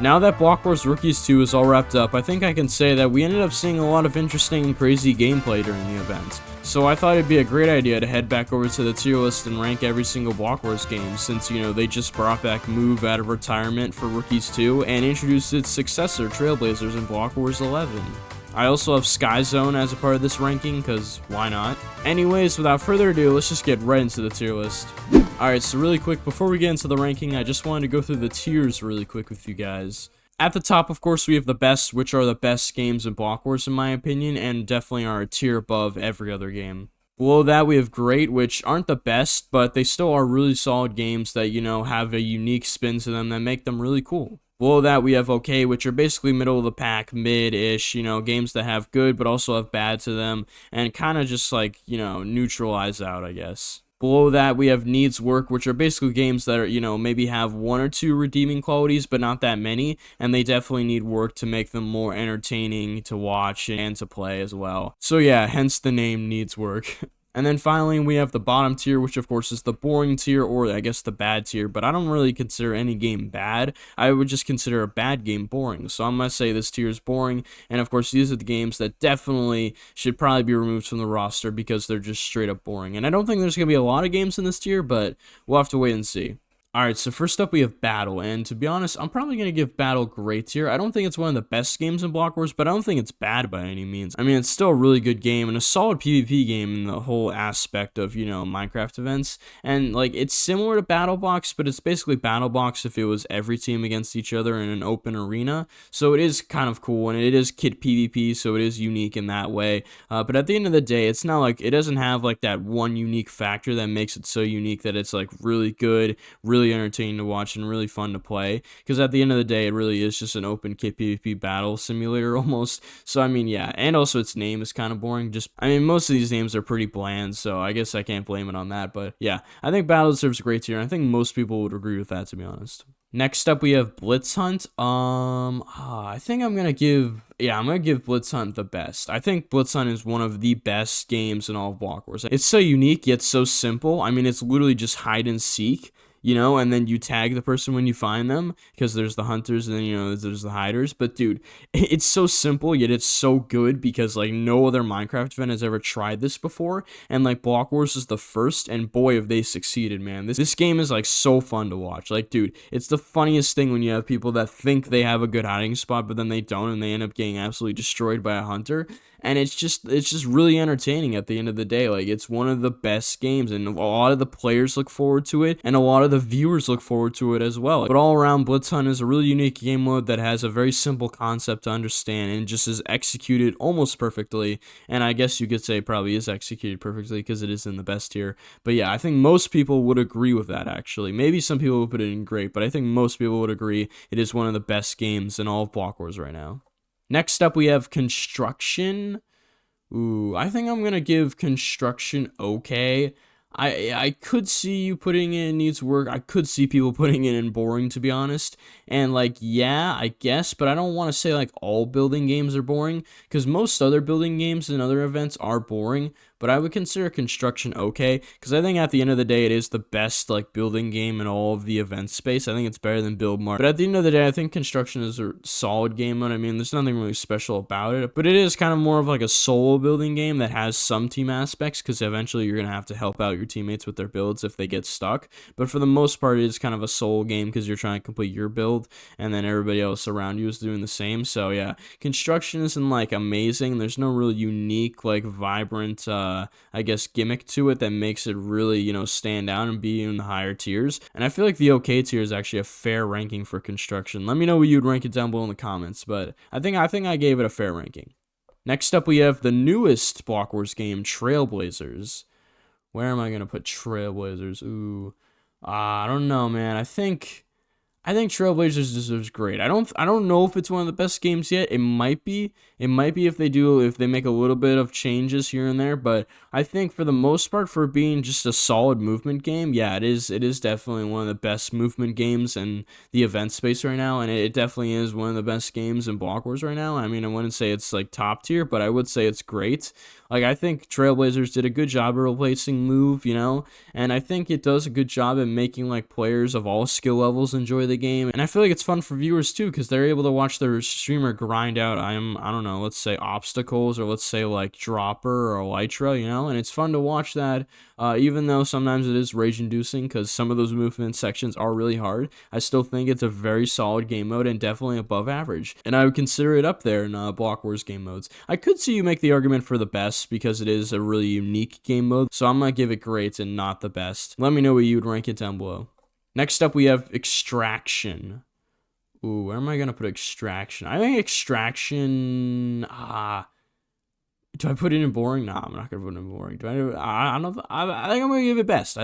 Now that Block Wars Rookies 2 is all wrapped up, I think I can say that we ended up seeing a lot of interesting and crazy gameplay during the event. So I thought it'd be a great idea to head back over to the tier list and rank every single Block Wars game, since, you know, they just brought back Move out of retirement for Rookies 2 and introduced its successor, Trailblazers, in Block Wars 11. I also have Sky Zone as a part of this ranking, because why not? Anyways, without further ado, let's just get right into the tier list. Alright, so really quick, before we get into the ranking, I just wanted to go through the tiers really quick with you guys. At the top, of course, we have the best, which are the best games in Block Wars in my opinion, and definitely are a tier above every other game. Below that, we have great, which aren't the best, but they still are really solid games that, you know, have a unique spin to them that make them really cool. Below that, we have okay, which are basically middle of the pack, mid-ish, you know, games that have good but also have bad to them, and kind of just like, you know, neutralize out, I guess. Below that, we have needs work, which are basically games that are, you know, maybe have one or two redeeming qualities, but not that many, and they definitely need work to make them more entertaining to watch and to play as well. So yeah, hence the name needs work. And then finally, we have the bottom tier, which of course is the boring tier, or I guess the bad tier, but I don't really consider any game bad. I would just consider a bad game boring. So I'm going to say this tier is boring, and of course these are the games that definitely should probably be removed from the roster because they're just straight up boring. And I don't think there's going to be a lot of games in this tier, but we'll have to wait and see. Alright, so first up we have Battle, and to be honest, I'm probably going to give Battle great tier. I don't think it's one of the best games in Block Wars, but I don't think it's bad by any means. I mean, it's still a really good game, and a solid PvP game in the whole aspect of, you know, Minecraft events. And, like, it's similar to Battle Box, but it's basically Battle Box if it was every team against each other in an open arena. So it is kind of cool, and it is kit PvP, so it is unique in that way. But at the end of the day, it's not like, it doesn't have, like, that one unique factor that makes it so unique that it's, like, really good, really entertaining to watch and really fun to play, because at the end of the day it really is just an open kit PvP battle simulator almost. So I mean, yeah, and also its name is kind of boring. Just, I mean, most of these names are pretty bland, so I guess I can't blame it on that. But yeah, I think Battle deserves a great tier, and I think most people would agree with that, to be honest. Next up, we have Blitz Hunt. I think I'm gonna give Blitz Hunt the best. I think Blitz Hunt is one of the best games in all of Block Wars. It's so unique yet so simple. I mean, it's literally just hide and seek, you know, and then you tag the person when you find them, because there's the hunters and then, you know, there's the hiders. But dude, it's so simple yet it's so good, because like no other Minecraft event has ever tried this before, and like Block Wars is the first, and boy have they succeeded, man. This game is like so fun to watch. Like dude, it's the funniest thing when you have people that think they have a good hiding spot but then they don't, and they end up getting absolutely destroyed by a hunter. And it's just really entertaining at the end of the day. Like, it's one of the best games, and a lot of the players look forward to it, and a lot of the viewers look forward to it as well. But all around, Blitz Hunt is a really unique game mode that has a very simple concept to understand, and just is executed almost perfectly. And I guess you could say probably is executed perfectly, because it is in the best tier. But yeah, I think most people would agree with that, actually. Maybe some people would put it in great, but I think most people would agree it is one of the best games in all of Block Wars right now. Next up, we have Construction. Ooh, I think I'm going to give Construction okay. I could see you putting in needs work. I could see people putting it in boring, to be honest. And like, yeah, I guess, but I don't want to say like all building games are boring, because most other building games and other events are boring. But I would consider Construction okay, because I think at the end of the day, it is the best like building game in all of the event space. I think it's better than Build Mart. But at the end of the day, I think Construction is a solid game mode. I mean, there's nothing really special about it, but it is kind of more of like a solo building game that has some team aspects, because eventually you're going to have to help out your teammates with their builds if they get stuck. But for the most part, it is kind of a solo game, because you're trying to complete your build, and then everybody else around you is doing the same. So yeah, Construction isn't like amazing. There's no really unique, like vibrant, I guess, gimmick to it that makes it really, you know, stand out and be in the higher tiers. And I feel like the okay tier is actually a fair ranking for Construction. Let me know what you'd rank it down below in the comments, but I think I gave it a fair ranking. Next up, we have the newest Block Wars game, Trailblazers. Where am I gonna put Trailblazers? Ooh, I don't know, man. I think Trailblazers deserves great. I don't know if it's one of the best games yet. It might be. It might be if they make a little bit of changes here and there, but I think for the most part, for being just a solid movement game, yeah, it is definitely one of the best movement games in the event space right now, and it definitely is one of the best games in Block Wars right now. I mean, I wouldn't say it's like top tier, but I would say it's great. Like, I think Trailblazers did a good job of replacing Move, you know, and I think it does a good job at making like players of all skill levels enjoy the game. And I feel like it's fun for viewers too, because they're able to watch their streamer grind out, I don't know, let's say obstacles, or let's say like Dropper or Elytra, you know, and it's fun to watch that, even though sometimes it is rage inducing because some of those movement sections are really hard. I still think it's a very solid game mode and definitely above average, and I would consider it up there in Block Wars game modes. I could see you make the argument for the best because it is a really unique game mode, so I'm gonna give it great and not the best. Let me know what you would rank it down below. Next up, we have Extraction. Ooh, where am I gonna put Extraction? I think Extraction. Do I put it in boring? Nah, I'm not gonna put it in boring. I don't know. I think I'm gonna give it best.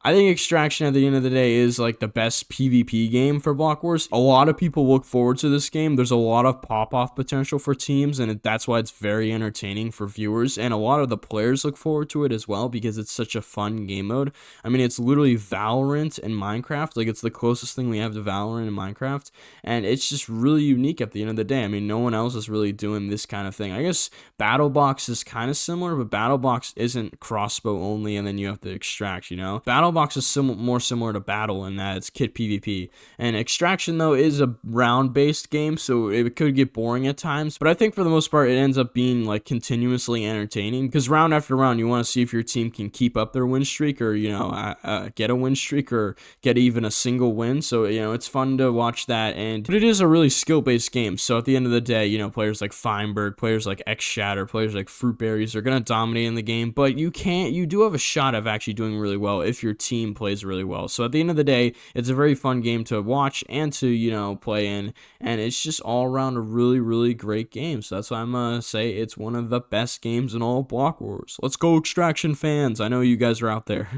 I think Extraction at the end of the day is like the best PvP game for Block Wars. A lot of people look forward to this game. There's a lot of pop-off potential for teams, and that's why it's very entertaining for viewers. And a lot of the players look forward to it as well because it's such a fun game mode. I mean, it's literally Valorant and Minecraft. Like, it's the closest thing we have to Valorant and Minecraft. And it's just really unique at the end of the day. I mean, no one else is really doing this kind of thing. I guess BattleBox is kind of similar, but BattleBox isn't crossbow only, and then you have to extract, you know? BattleBox is more similar to Battle in that it's kit PvP. And Extraction, though, is a round-based game, so it could get boring at times. But I think for the most part, it ends up being like continuously entertaining because round after round, you want to see if your team can keep up their win streak or, you know, get a win streak or get even a single win. So, you know, it's fun to watch that. But it is a really skill-based game. So at the end of the day, you know, players like Feinberg, players like xShatter, players like Fruitberries are going to dominate in the game. But you do have a shot of actually doing really well if your team plays really well. So at the end of the day, it's a very fun game to watch and to, you know, play in, and it's just all around a really, really great game. So that's why I'm gonna say it's one of the best games in all Block Wars. Let's go, Extraction fans. I know you guys are out there.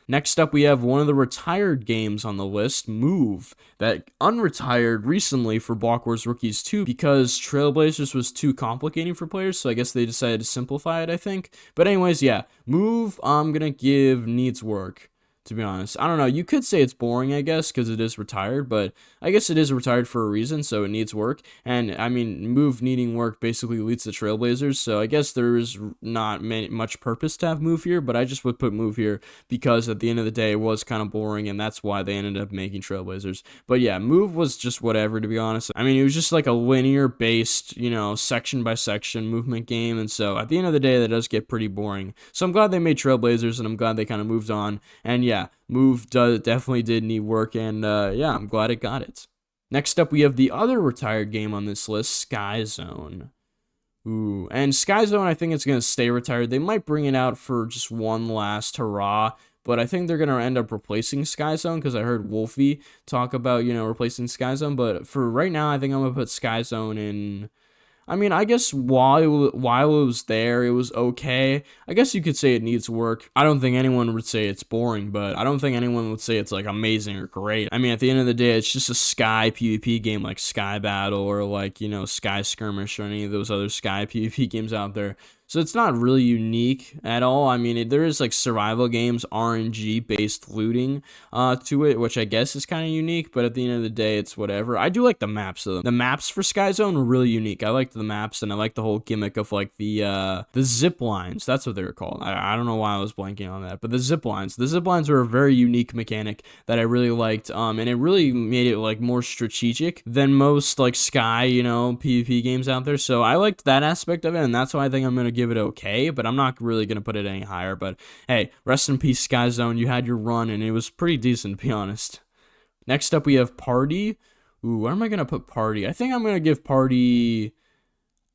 Next up, we have one of the retired games on the list, Move, that unretired recently for Block Wars Rookies 2 because Trailblazers was too complicating for players, so I guess they decided to simplify it, I think. But anyways, yeah, Move, I'm gonna give needs work. To be honest, I don't know. You could say it's boring, I guess, because it is retired, but I guess it is retired for a reason, so it needs work. And I mean, Move needing work basically leads to Trailblazers, so I guess there is not much purpose to have Move here, but I just would put Move here because at the end of the day, it was kind of boring, and that's why they ended up making Trailblazers. But yeah, Move was just whatever, to be honest. I mean, it was just like a linear-based, you know, section-by-section movement game, and so at the end of the day, that does get pretty boring. So I'm glad they made Trailblazers, and I'm glad they kind of moved on, and yeah, Move definitely did need work, and yeah, I'm glad it got it. Next up, we have the other retired game on this list, Sky Zone. Ooh, and Sky Zone, I think it's going to stay retired. They might bring it out for just one last hurrah, but I think they're going to end up replacing Sky Zone because I heard Wolfeei talk about, you know, replacing Sky Zone, but for right now, I think I'm going to put Sky Zone in. I mean, I guess while it was there, it was okay. I guess you could say it needs work. I don't think anyone would say it's boring, but I don't think anyone would say it's like amazing or great. I mean, at the end of the day, it's just a Sky PvP game like Sky Battle or like, you know, Sky Skirmish or any of those other Sky PvP games out there. So it's not really unique at all. I mean, there is like survival games, RNG based looting to it, which I guess is kind of unique, but at the end of the day, it's whatever. I do like the maps though. The maps for Sky Zone are really unique. I like the maps, and I like the whole gimmick of like the zip lines. That's what they were called. I don't know why I was blanking on that, but the zip lines. The zip lines were a very unique mechanic that I really liked, and it really made it like more strategic than most like Sky, you know, PvP games out there. So I liked that aspect of it, and that's why I think I'm gonna give it okay, but I'm not really gonna put it any higher. But hey, rest in peace, Sky Zone. You had your run, and it was pretty decent, to be honest. Next up, we have Party. Ooh, where am I gonna put Party? I think I'm gonna give Party.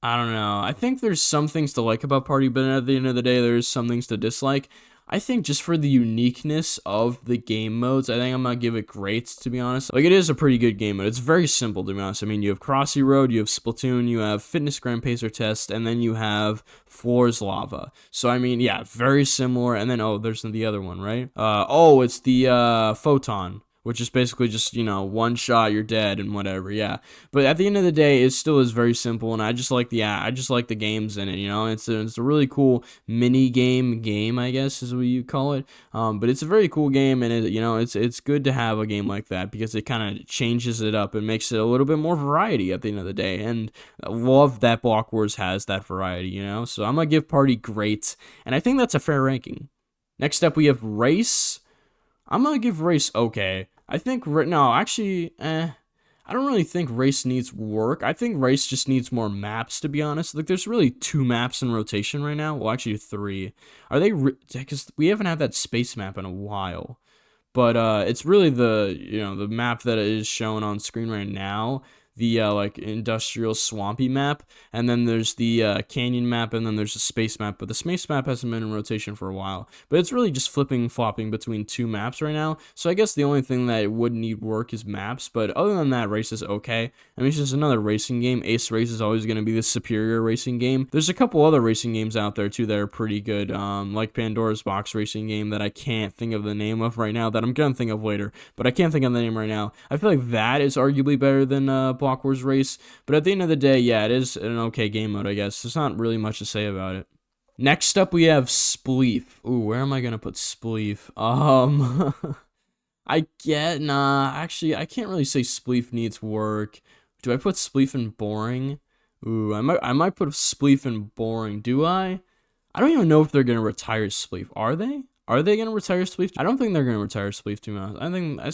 I don't know. I think there's some things to like about Party, but at the end of the day, there's some things to dislike. I think just for the uniqueness of the game modes, I think I'm gonna give it great, to be honest. Like, it is a pretty good game mode. It's very simple, to be honest. I mean, you have Crossy Road, you have Splatoon, you have Fitness Grand Pacer Test, and then you have Floors Lava. So, I mean, yeah, very similar. And then, oh, there's the other one, right? Oh, it's the Photon, which is basically just, you know, one shot, you're dead and whatever, yeah. But at the end of the day, it still is very simple, and I just like the games in it, you know. It's a really cool mini game, I guess is what you call it. But it's a very cool game, and you know, it's good to have a game like that because it kind of changes it up and makes it a little bit more variety at the end of the day. And I love that Block Wars has that variety, you know. So I'm gonna give Party great, and I think that's a fair ranking. Next up, we have Race. I'm gonna give Race okay. I think no, actually, I don't really think Race needs work. I think Race just needs more maps, to be honest. Like, there's really 2 maps in rotation right now. Well, actually 3. Are they? Because we haven't had that space map in a while. But it's really the map that is shown on screen right now. The like industrial swampy map, and then there's the canyon map, and then there's a space map. But the space map hasn't been in rotation for a while. But it's really just flopping between 2 maps right now. So I guess the only thing that would need work is maps. But other than that, Race is okay. I mean, it's just another racing game. Ace Race is always going to be the superior racing game. There's a couple other racing games out there too that are pretty good, like Pandora's Box racing game that I can't think of the name of right now. That I'm gonna think of later, but I can't think of the name right now. I feel like that is arguably better than Block Wars Race, but at the end of the day, yeah, it is an okay game mode, I guess. There's not really much to say about it. Next up, we have Spleef. Ooh, where am I gonna put Spleef? Actually, I can't really say Spleef needs work. Do I put Spleef in boring? Ooh, I might put Spleef in boring. Do I? I don't even know if they're gonna retire Spleef. Are they? Are they gonna retire Spleef? I don't think they're gonna retire Spleef, to be honest.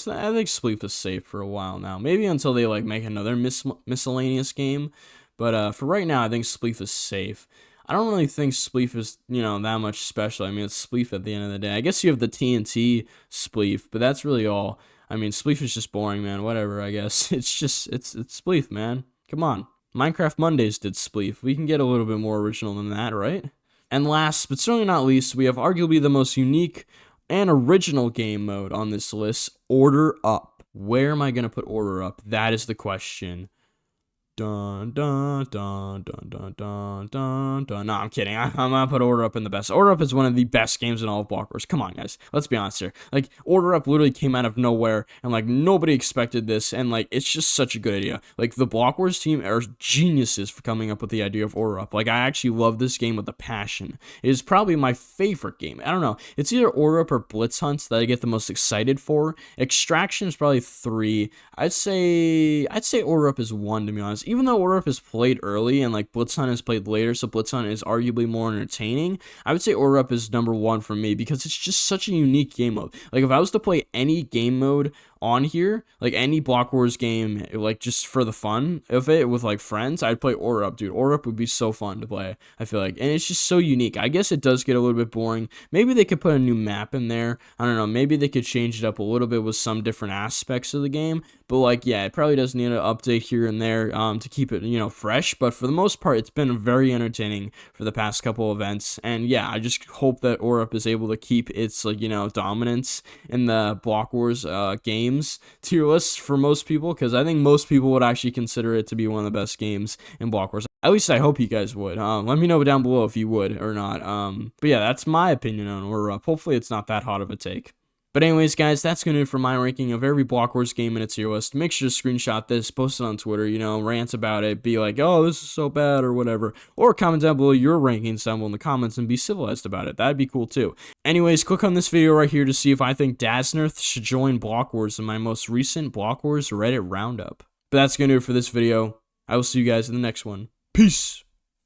I think Spleef is safe for a while now. Maybe until they like make another miscellaneous game. But for right now, I think Spleef is safe. I don't really think Spleef is, you know, that much special. I mean, it's Spleef at the end of the day. I guess you have the TNT Spleef, but that's really all. I mean, Spleef is just boring, man. Whatever, I guess. It's Spleef, man. Come on. Minecraft Mondays did Spleef. We can get a little bit more original than that, right? And last, but certainly not least, we have arguably the most unique and original game mode on this list, Order Up. Where am I going to put Order Up? That is the question. Dun dun dun dun dun dun dun dun. No, I'm kidding. I'm gonna put Order Up in the best. Order Up is one of the best games in all of Block Wars. Come on, guys. Let's be honest here. Like, Order Up literally came out of nowhere, and like nobody expected this, and like it's just such a good idea. Like, the Block Wars team are geniuses for coming up with the idea of Order Up. Like, I actually love this game with a passion. It is probably my favorite game. I don't know. It's either Order Up or Blitz Hunts that I get the most excited for. Extraction is probably 3. I'd say Order Up is 1, to be honest. Even though Order Up is played early and like Blitz Hunt is played later, so Blitz Hunt is arguably more entertaining, I would say Order Up is number 1 for me because it's just such a unique game mode. Like, if I was to play any game mode on here, like any Block Wars game, like just for the fun of it with like friends, I'd play Order Up, dude. Order Up would be so fun to play, I feel like, and it's just so unique. I guess it does get a little bit boring. Maybe they could put a new map in there. I don't know. Maybe they could change it up a little bit with some different aspects of the game. But like, yeah, it probably does need an update here and there to keep it, you know, fresh. But for the most part, it's been very entertaining for the past couple events. And yeah, I just hope that Order Up is able to keep its, like, you know, dominance in the Block Wars games tier list for most people, because I think most people would actually consider it to be one of the best games in Block Wars. At least I hope you guys would. Let me know down below if you would or not. But yeah, that's my opinion on Order Up. Hopefully it's not that hot of a take. But anyways, guys, that's going to do it for my ranking of every Block Wars game in its tier list. Make sure to screenshot this, post it on Twitter, you know, rant about it, be like, oh, this is so bad or whatever. Or comment down below your rankings down below in the comments and be civilized about it. That'd be cool too. Anyways, click on this video right here to see if I think Daznarth should join Block Wars in my most recent Block Wars Reddit roundup. But that's going to do it for this video. I will see you guys in the next one. Peace!